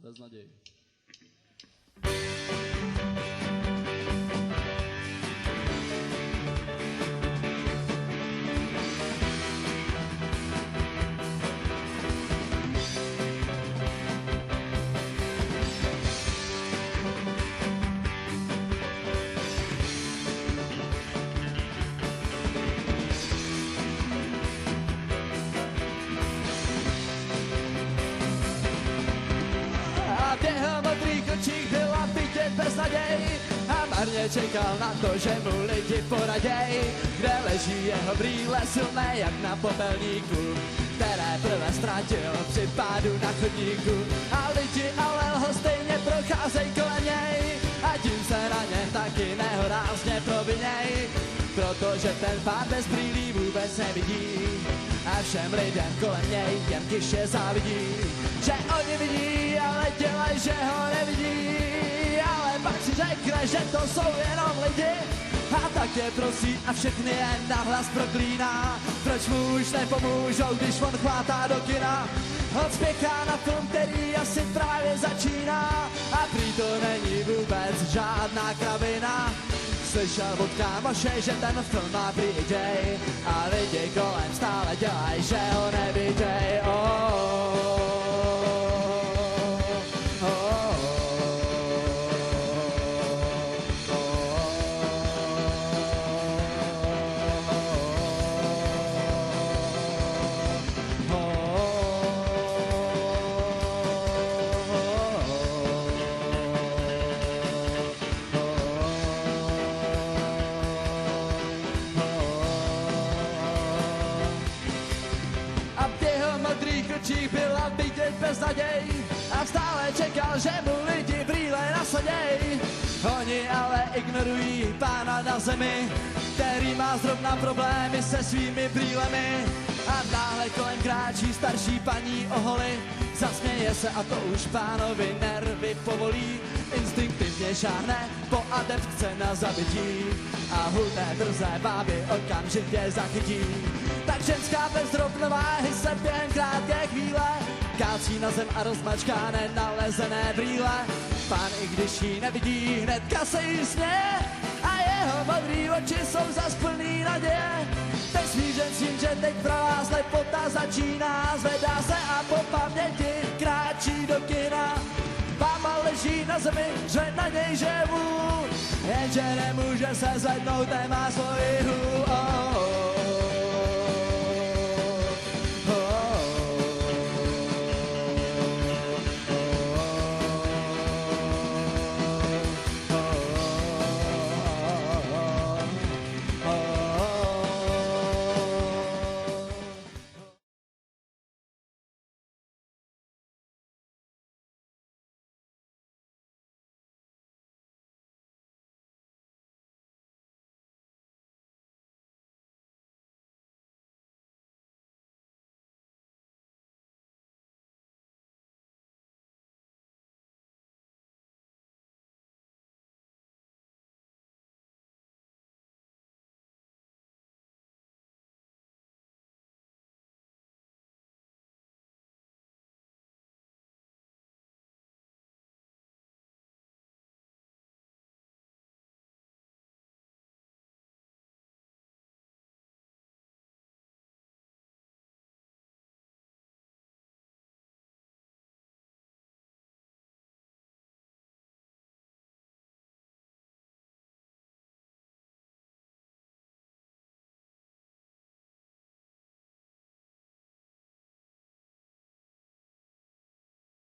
Beznaděj. V jeho modrých očích byla vidět beznaděj a marně čekal na to, že mu lidi poraděj. Kde leží jeho brýle silné jak na popelníku, které prvé ztratil při pádu na chodníku. A lidi ale lhostejně procházejí kolem něj a tím se na ně taky nehorázně proviněj, protože ten pán bez brýlí vůbec nevidí a všem lidem kolem něj jen tiše závidí. Že oni vidí, ale dělají, že ho nevidí, ale pak si řekne, že to jsou jenom lidi a tak je prosí a všechny jen nahlas proklíná. Proč mu už nepomůžou, když on chvátá do kina? On spěchá na film, který asi právě začíná a prý to není vůbec žádná kravina. Slyšel od kámoše, že ten film má prý děj a lidi kolem stále dělají, že ho neviděj. Byla vidět beznaděj a stále čekal, že mu lidi brýle nasaděj. Oni ale ignorují pána na zemi, který má zrovna problémy se svými brýlemi. A náhle kolem kráčí starší paní oholy, zasměje se a to už pánovi nervy povolí. Instinktivně šáhne po adeptce na zabití a hudné drzé báby okamžitě zachytí. Tak ženská bez rovnováhy se během krátké chvíle kácí na zem a rozmačká nenalezené brýle. Pán, i když ji nevidí, hnedka se jí směje a jeho modrý oči jsou zas plný naděje. Ten smířen s tím, že teď pro vás lepota začíná, zvedá se a po paměti kráčí do kina. Bába leží na zemi, že na něj ževu, jenže nemůže se zvednout, nemá svoji hru.